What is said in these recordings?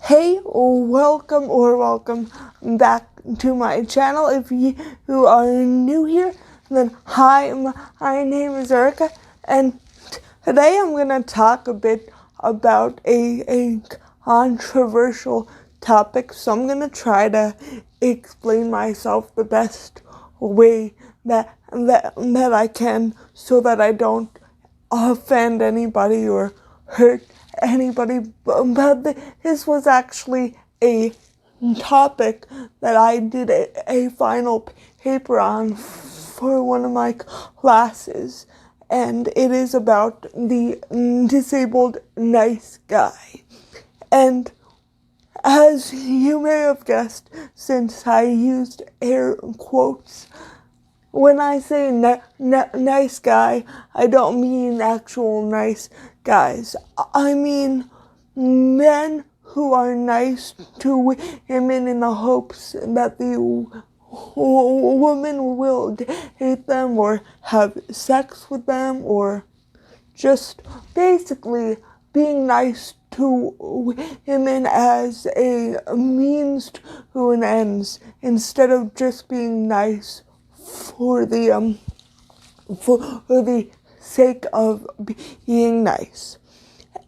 Hey, welcome back to my channel. If you are new here, then hi, my name is Erica, and today I'm going to talk a bit about a controversial topic. So I'm going to try to explain myself the best way that I can, so that I don't offend anybody or hurt anybody. But this was actually a topic that I did a final paper on for one of my classes, and it is about the disabled nice guy. And as you may have guessed, since I used air quotes, when I say nice guy, I don't mean actual nice guys. I mean men who are nice to women in the hopes that the woman will date them or have sex with them, or just basically being nice to women as a means to an end, instead of just being nice for the sake of being nice.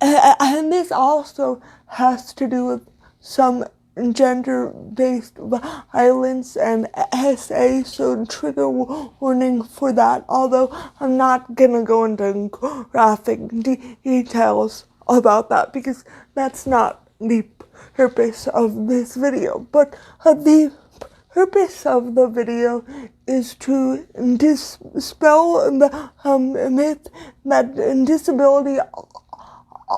And this also has to do with some gender-based violence and SA, so trigger warning for that, although I'm not gonna go into graphic details about that, because that's not the purpose of this video. But the purpose of the video is to dispel the myth that disability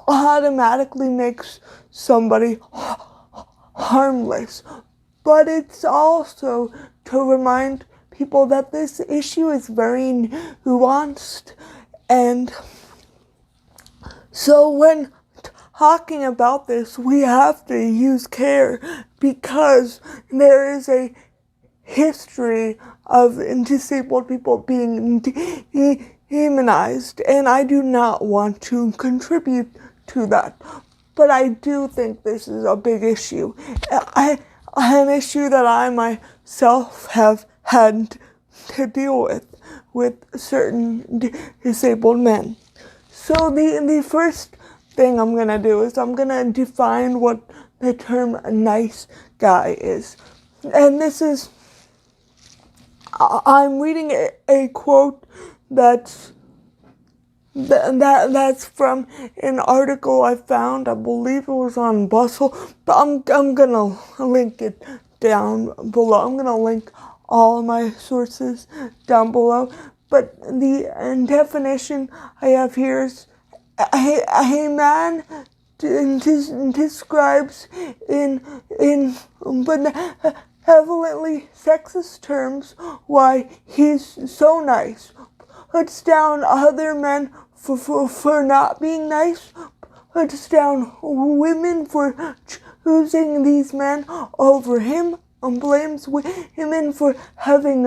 automatically makes somebody harmless. But it's also to remind people that this issue is very nuanced, and so when talking about this, we have to use care, because there is a history of disabled people being demonized, and I do not want to contribute to that. But I do think this is a big issue, an issue that I myself have had to deal with certain disabled men. So the first thing I'm going to do is I'm going to define what the term nice guy is. And this is, I'm reading a quote that's from an article I found. I believe it was on Bustle, but I'm going to link it down below. I'm going to link all of my sources down below. But the definition I have here is a man describes in benevolently sexist terms why he's so nice, puts down other men for not being nice, puts down women for choosing these men over him, and blames women for having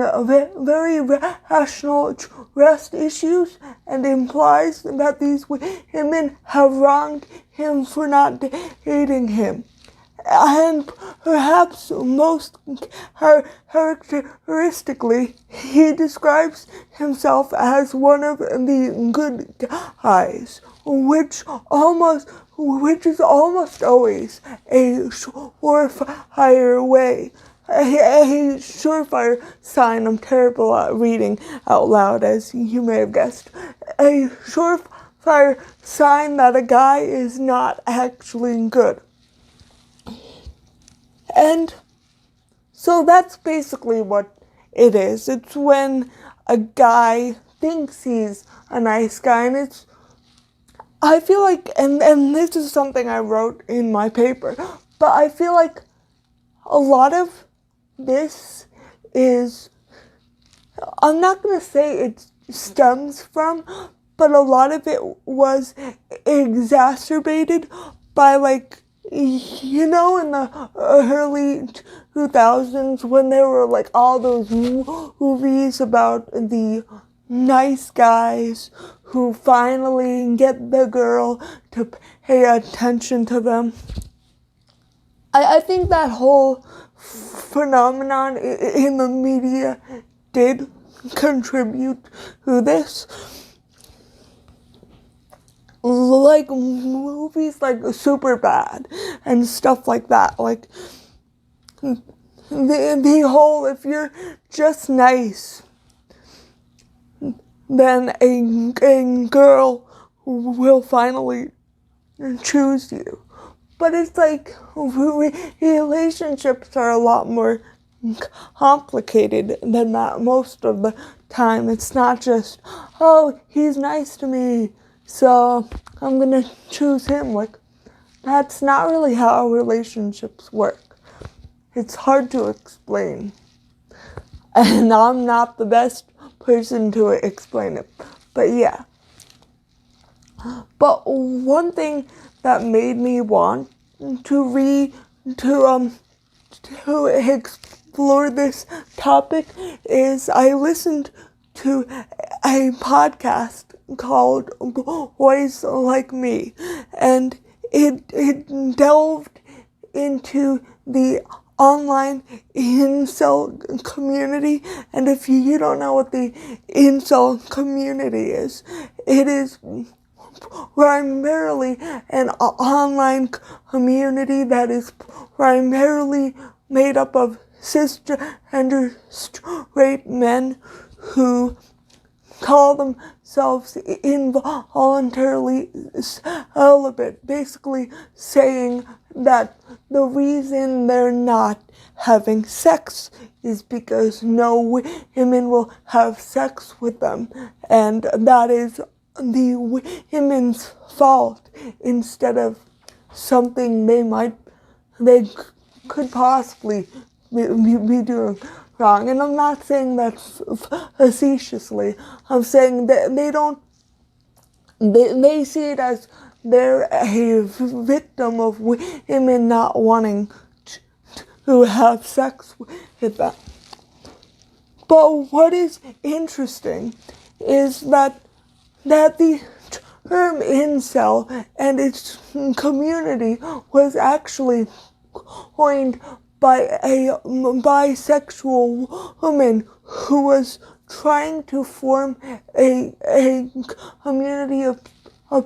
very rational trust issues, and implies that these women have wronged him for not dating him. And perhaps most characteristically, he describes himself as one of the good guys, which is almost always a surefire way. A surefire sign. I'm terrible at reading out loud, as you may have guessed. A surefire sign that a guy is not actually good. And so that's basically what it is. It's when a guy thinks he's a nice guy, and I feel like, and this is something I wrote in my paper, but I feel like a lot of this is, I'm not going to say it stems from, but a lot of it was exacerbated by, like, you know, in the early 2000s, when there were like all those movies about the nice guys who finally get the girl to pay attention to them. I think that whole phenomenon in the media did contribute to this. Like movies like Superbad and stuff like that. Like the whole, if you're just nice, then a girl will finally choose you. But it's like relationships are a lot more complicated than that most of the time. It's not just, oh, he's nice to me, so I'm gonna choose him. Like, that's not really how relationships work. It's hard to explain. And I'm not the best person to explain it. But yeah. But one thing that made me want to explore this topic is I listened to a podcast called Boys Like Me, and it delved into the online incel community. And if you don't know what the incel community is, it is primarily an online community that is primarily made up of cisgender straight men who call themselves involuntarily celibate, basically saying that the reason they're not having sex is because no women will have sex with them, and that is the women's fault instead of something they could possibly be doing wrong. And I'm not saying that facetiously. I'm saying that they see it as they're a victim of women not wanting to have sex with them. But what is interesting is that the term incel and its community was actually coined by a bisexual woman who was trying to form a community of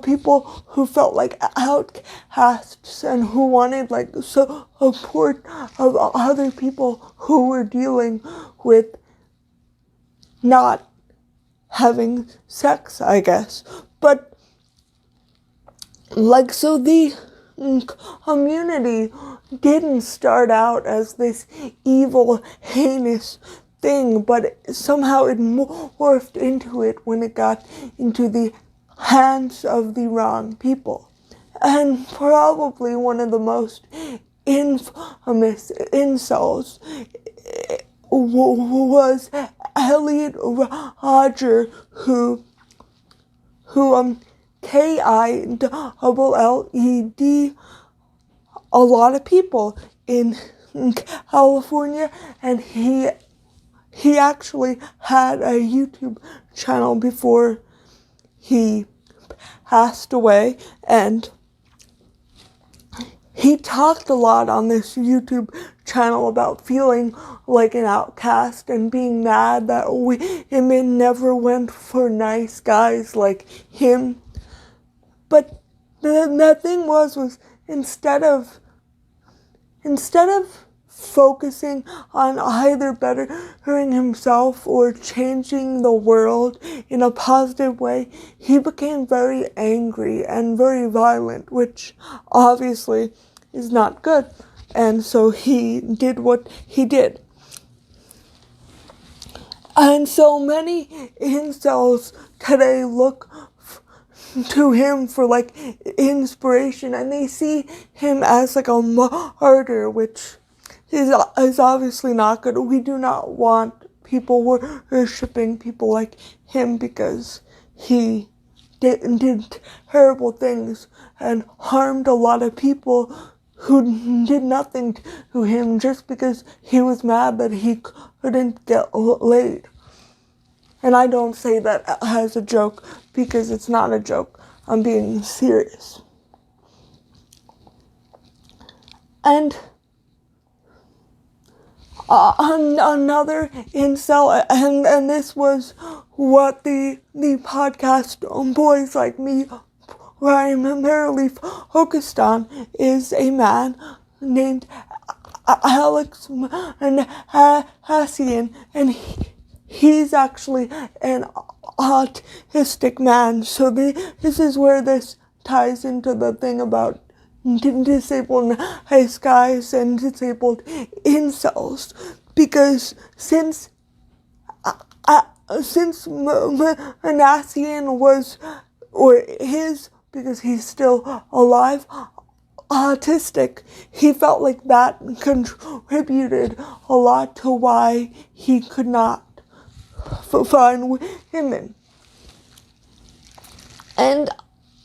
people who felt like outcasts and who wanted like support of other people who were dealing with not having sex, I guess. But like, so the community didn't start out as this evil, heinous thing, but somehow it morphed into it when it got into the hands of the wrong people. And probably one of the most infamous incels was Elliot Rodger, who KILLED a lot of people in California, and he actually had a YouTube channel before he passed away, and he talked a lot on this YouTube channel about feeling like an outcast and being mad that women never went for nice guys like him. But the thing was instead of focusing on either bettering himself or changing the world in a positive way, he became very angry and very violent, which obviously is not good. And so he did what he did. And so many incels today look to him for like inspiration, and they see him as like a martyr, which is obviously not good. We do not want people worshipping people like him because he did terrible things and harmed a lot of people who did nothing to him just because he was mad that he couldn't get laid. And I don't say that as a joke because it's not a joke. I'm being serious. And another incel, and this was what the podcast Boys Like Me primarily focused on, is a man named Alex Hassian, and he's actually an autistic man. So this is where this ties into the thing about disabled nice guys and disabled incels, because since Manassian was, or is, because he's still alive, autistic, he felt like that contributed a lot to why he could not find women. And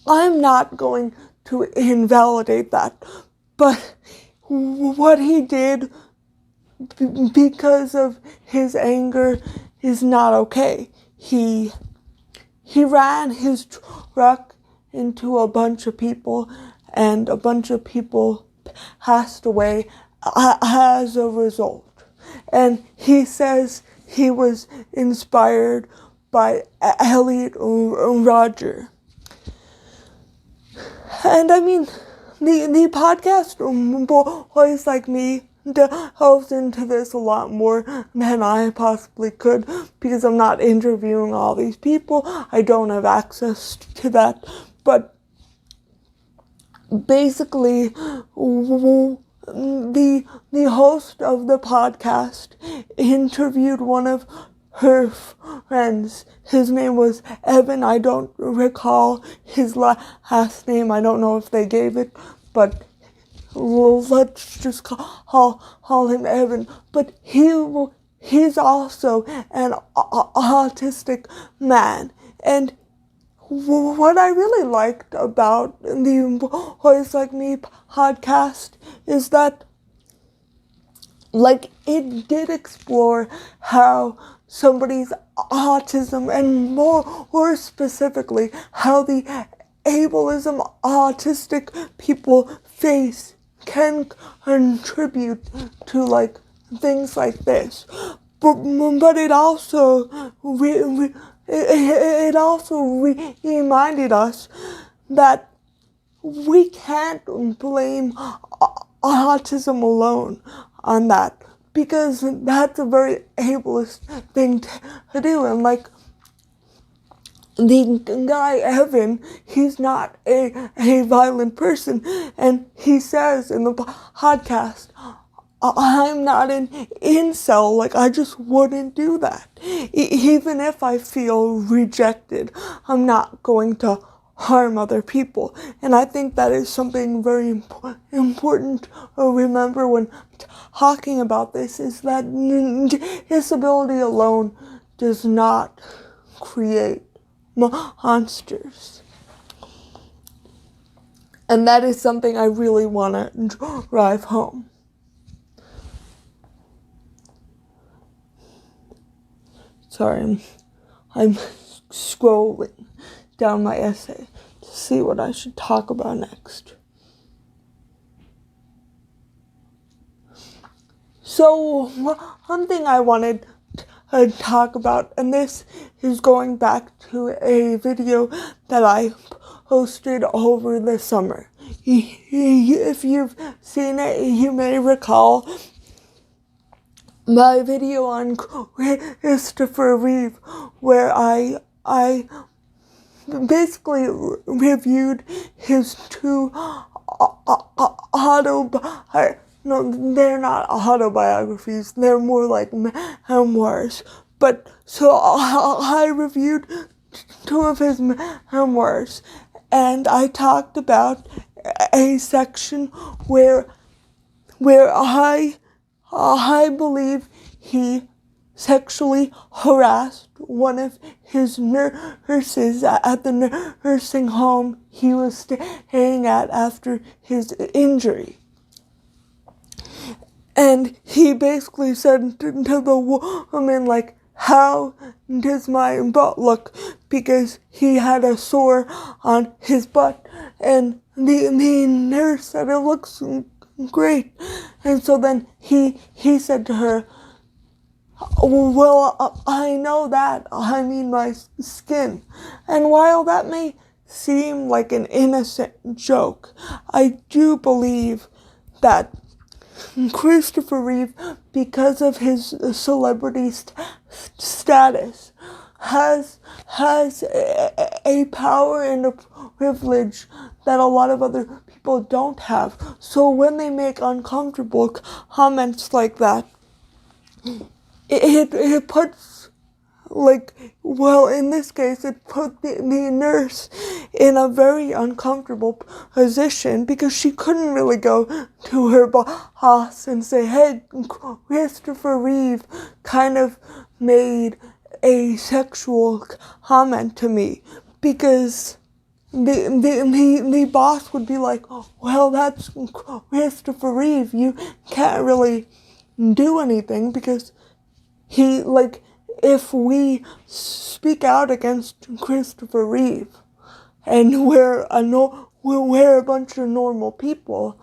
I'm not going to invalidate that, but what he did because of his anger is not okay. He ran his truck into a bunch of people, and a bunch of people passed away as a result. And he says he was inspired by Elliot Rodger. And I mean, the podcast Boys Like Me delves into this a lot more than I possibly could, because I'm not interviewing all these people. I don't have access to that. But basically, the host of the podcast interviewed one of her friends. His name was Evan. I don't recall his last name. I don't know if they gave it, but let's just call him Evan. But he's also an autistic man. And what I really liked about the Boys Like Me podcast is that, like, it did explore how somebody's autism, and more specifically, how the ableism autistic people face can contribute to, like, things like this. But it also reminded us that we can't blame autism alone on that, because that's a very ableist thing to do. And like, the guy Evan, he's not a violent person, and he says in the podcast, I'm not an incel, like, I just wouldn't do that. Even if I feel rejected, I'm not going to harm other people. And I think that is something very important to remember when talking about this, is that disability alone does not create monsters. And that is something I really want to drive home. Sorry, I'm scrolling down my essay to see what I should talk about next. So, one thing I wanted to talk about, and this is going back to a video that I posted over the summer. If you've seen it, you may recall my video on Christopher Reeve, where I basically reviewed his two no, they're not autobiographies, they're more like memoirs. But so I reviewed two of his memoirs, and I talked about a section where I believe he sexually harassed one of his nurses at the nursing home he was staying at after his injury. And he basically said to the woman, like, how does my butt look? Because he had a sore on his butt. And the nurse said, it looks great. And so then he said to her, well, I know that. I mean my skin. And while that may seem like an innocent joke, I do believe that Christopher Reeve, because of his celebrity status, has a power and a privilege that a lot of other people don't have. So when they make uncomfortable comments like that, it puts, like, well, in this case, it put the nurse in a very uncomfortable position because she couldn't really go to her boss and say, hey, Christopher Reeve kind of made a sexual comment to me, because the boss would be like, well, that's Christopher Reeve. You can't really do anything because he, like, if we speak out against Christopher Reeve and we're a bunch of normal people,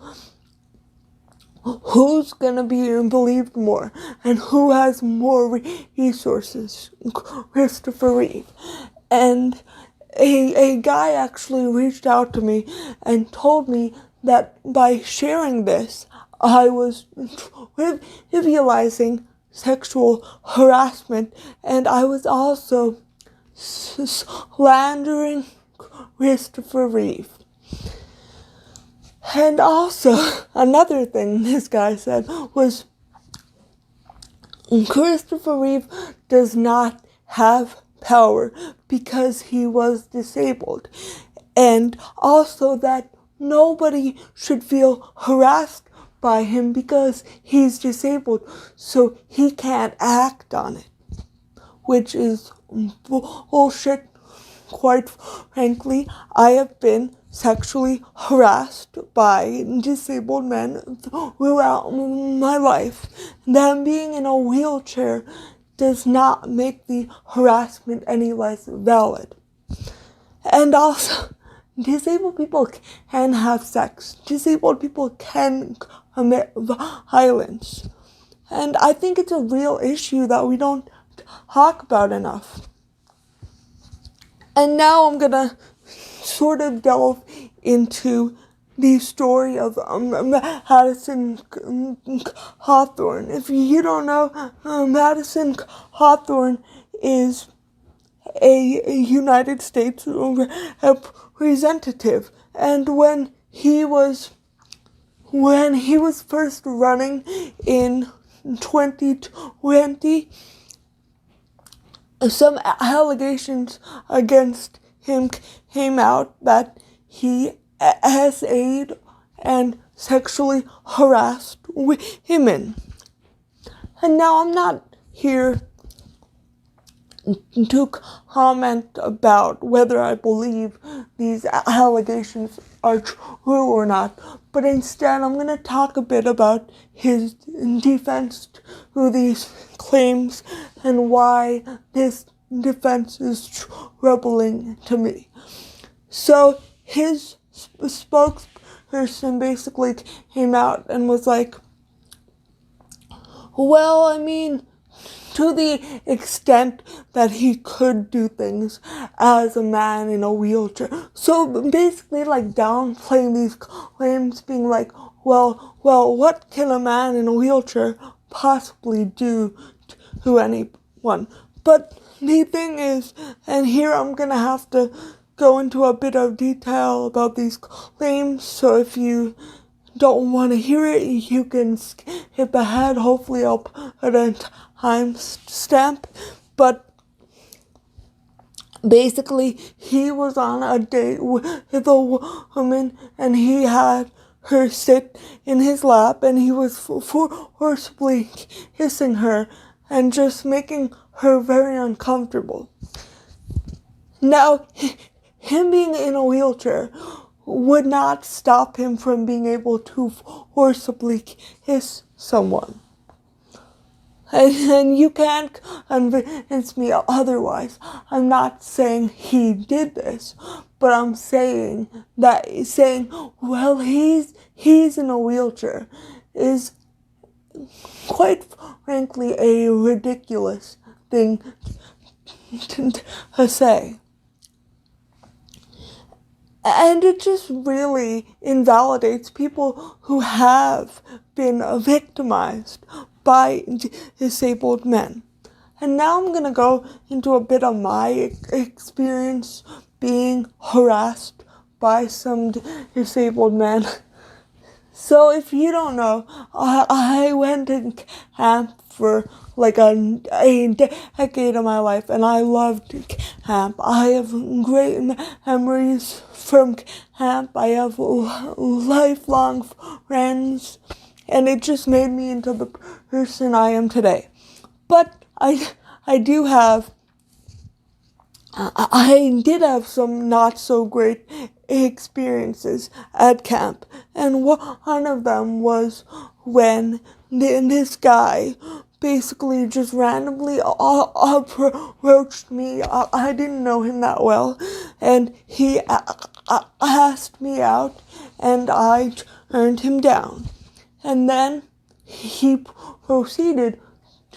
who's gonna be believed more and who has more resources? Christopher Reeve. And a guy actually reached out to me and told me that by sharing this, I was trivializing sexual harassment, and I was also slandering Christopher Reeve. And also, another thing this guy said was, Christopher Reeve does not have power because he was disabled, and also that nobody should feel harassed by him because he's disabled, so he can't act on it, which is bullshit. Quite frankly, I have been sexually harassed by disabled men throughout my life. Them being in a wheelchair does not make the harassment any less valid. And also, disabled people can have sex. Disabled people can commit violence. And I think it's a real issue that we don't talk about enough. And now I'm gonna sort of delve into the story of Madison Cawthorn. If you don't know, Madison Cawthorn is a United States representative, and when he was first running in 2020, some allegations against him came out that he essayed and sexually harassed women. And now I'm not here to comment about whether I believe these allegations are true or not, but instead I'm going to talk a bit about his defense to these claims and why this defense is troubling to me. So his spokesperson basically came out and was like, well, I mean, to the extent that he could do things as a man in a wheelchair. So basically, like, downplaying these claims, being like, well, what can a man in a wheelchair possibly do to anyone? But the thing is, and here I'm gonna have to go into a bit of detail about these claims, so if you don't want to hear it, you can skip ahead. Hopefully I'll put a time stamp. But basically, he was on a date with a woman, and he had her sit in his lap, and he was forcibly kissing her and just making her very uncomfortable. Now, him being in a wheelchair would not stop him from being able to forcibly kiss someone. And you can't convince me otherwise. I'm not saying he did this, but I'm saying, well, he's in a wheelchair is, quite frankly a ridiculous thing to say. And it just really invalidates people who have been victimized by disabled men. And now I'm going to go into a bit of my experience being harassed by some disabled men. So if you don't know, I went to camp for like a decade of my life, and I loved camp. I have great memories from camp. I have lifelong friends, and it just made me into the person I am today. But I did have some not so great experiences at camp, and one of them was when this guy basically just randomly approached me. I didn't know him that well, and he asked me out, and I turned him down. And then he proceeded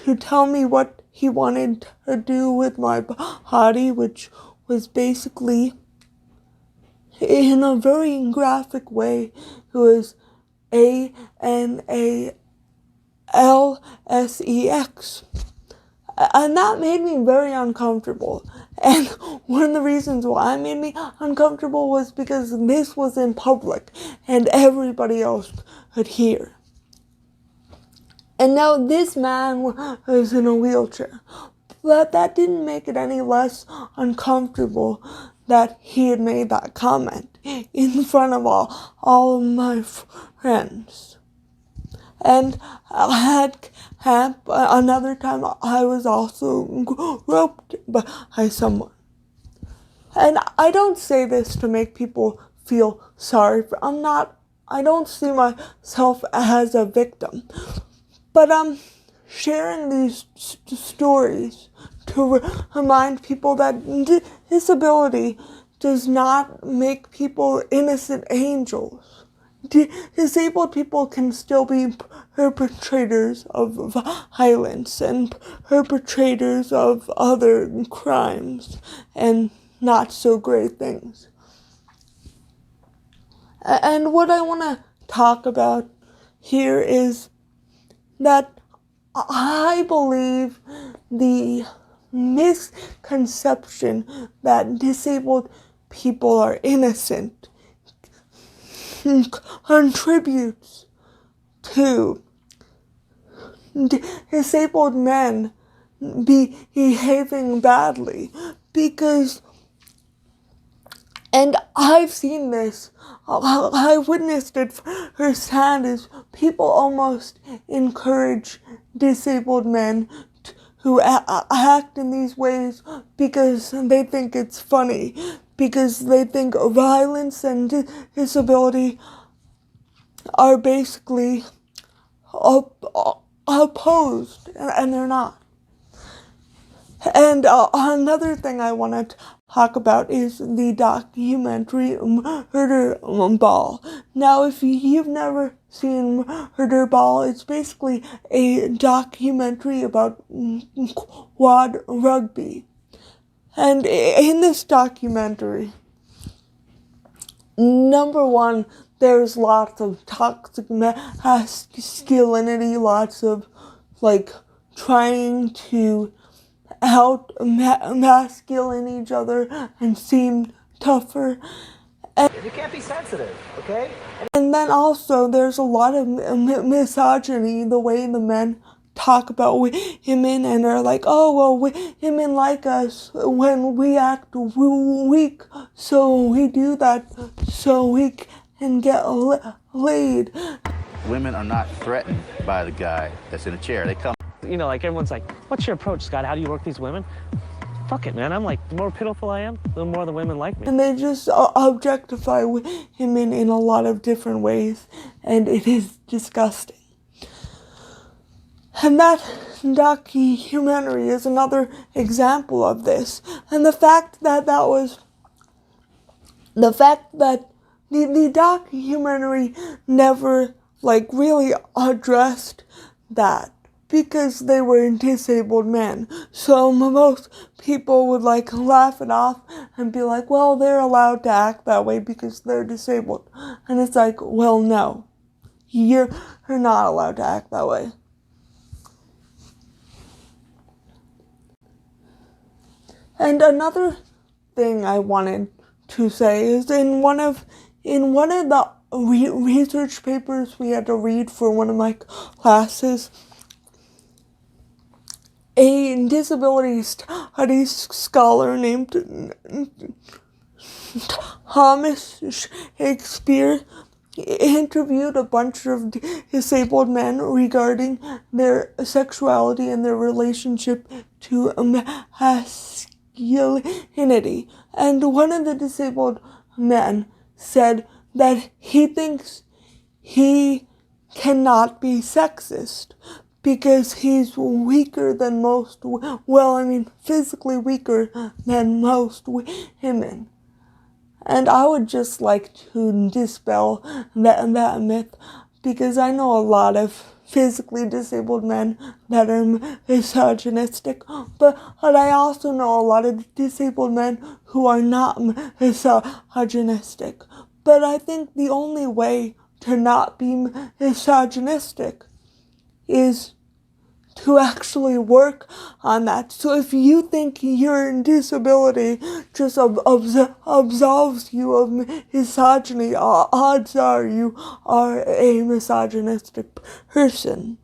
to tell me what he wanted to do with my body, which was basically, in a very graphic way, it was ANALSEX. And that made me very uncomfortable. And one of the reasons why it made me uncomfortable was because this was in public and everybody else could hear. And now this man was in a wheelchair. But that didn't make it any less uncomfortable that he had made that comment in front of all of my friends. And at camp, another time, I was also groped by someone. And I don't say this to make people feel sorry. I don't see myself as a victim. But I'm sharing these stories to remind people that disability does not make people innocent angels. Disabled people can still be perpetrators of violence and perpetrators of other crimes and not so great things. And what I want to talk about here is that I believe the misconception that disabled people are innocent contributes to disabled men behaving badly, because, and I've seen this, I witnessed it firsthand, is people almost encourage disabled men who act in these ways because they think it's funny, because they think violence and disability are basically opposed, and they're not. And another thing I want to talk about is the documentary Murder Ball. Now, if you've never seen Murder Ball, it's basically a documentary about quad rugby. And in this documentary, number one, there's lots of toxic masculinity, lots of, trying to out-masculine each other and seem tougher. And you can't be sensitive, okay? And then also there's a lot of misogyny, the way the men talk about women and are like, oh, well, women like us when we act weak, so we do that so we can get laid. Women are not threatened by the guy that's in a chair. They come. Everyone's like, what's your approach, Scott? How do you work these women? Fuck it, man. I'm like, the more pitiful I am, the more the women like me. And they just objectify women in a lot of different ways, and it is disgusting. And that documentary is another example of this. And the fact that the documentary never, really addressed that because they were disabled men. So most people would like laugh it off and be like, well, they're allowed to act that way because they're disabled. And it's like, well, no, you're not allowed to act that way. And another thing I wanted to say is in one of the research papers we had to read for one of my classes, a disability studies scholar named Thomas Shakespeare interviewed a bunch of disabled men regarding their sexuality and their relationship to masculinity. And one of the disabled men said that he thinks he cannot be sexist because he's weaker than most, physically weaker than most women. And I would just like to dispel that myth, because I know a lot of physically disabled men that are misogynistic, but I also know a lot of disabled men who are not misogynistic. But I think the only way to not be misogynistic is to actually work on that. So if you think your disability just absolves you of misogyny, odds are you are a misogynistic person.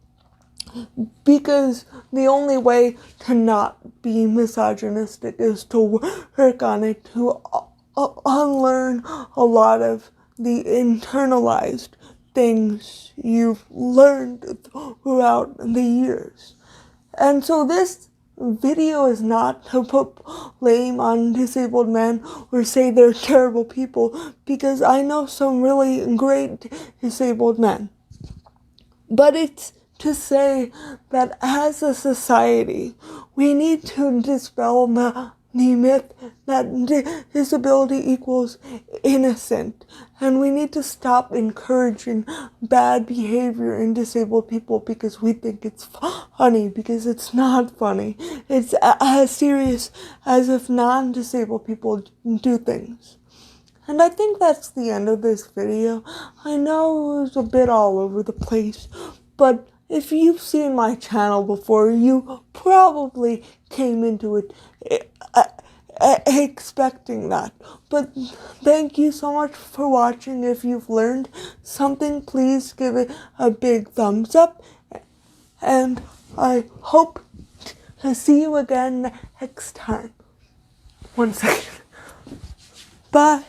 Because the only way to not be misogynistic is to work on it, to unlearn a lot of the internalized things you've learned throughout the years. And so this video is not to put blame on disabled men or say they're terrible people, because I know some really great disabled men. But it's to say that as a society, we need to dispel the myth that disability equals innocent, and we need to stop encouraging bad behavior in disabled people because we think it's funny, because it's not funny. It's as serious as if non-disabled people do things. And I think that's the end of this video. I know it was a bit all over the place, but if you've seen my channel before, you probably came into it expecting that. But thank you so much for watching. If you've learned something, please give it a big thumbs up. And I hope to see you again next time. 1 second. Bye.